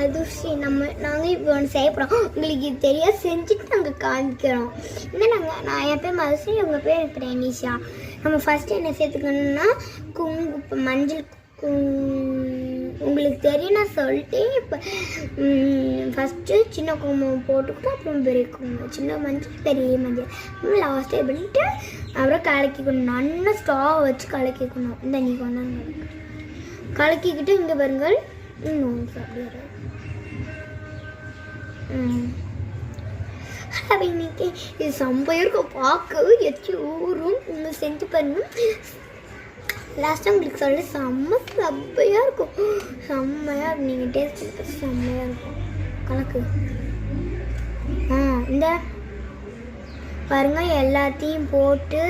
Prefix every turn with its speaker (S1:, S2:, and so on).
S1: அதிர்ஷ்டி நாங்கள் இப்போ ஒன்று செய்ய போகிறோம். உங்களுக்கு இது தெரியாது, செஞ்சுட்டு நாங்கள் காமிக்கிறோம். நான் என் பேர் மதுஸ்ரீ, உங்கள் பேர் எனக்கு ரெனிஷா. நம்ம ஃபஸ்ட்டு என்ன சேர்த்துக்கணும்னா மஞ்சள் உங்களுக்கு தெரியும் நான் சொல்லிட்டு. இப்போ ஃபஸ்ட்டு சின்ன குங்குமம் போட்டுக்கிட்டு அப்புறம் பெரிய குங்குமம், சின்ன மஞ்சள் பெரிய மஞ்சள் லாஸ்ட்டே பண்ணிட்டு அப்புறம் கலக்கிக்கணும். நல்லா ஸ்டவ் வச்சு கலக்கிக்கணும். இந்த நீ கொண்டாங்க கலக்கிக்கிட்டு இங்கே பாருங்கள் சாப்பிடுற இன்னைக்கு இது செம்மையாக இருக்கும் பார்க்கவே எச்சு ஊரும். நீங்கள் செஞ்சு பாருங்க. லாஸ்ட்டாக உங்களுக்கு சொல்ல செம்மையாக இருக்கும். செம்மையாக நீங்கள் டேஸ்ட் பண்ணி செம்மையாக இருக்கும். கலக்கு இந்த பாருங்கள் எல்லாத்தையும் போட்டு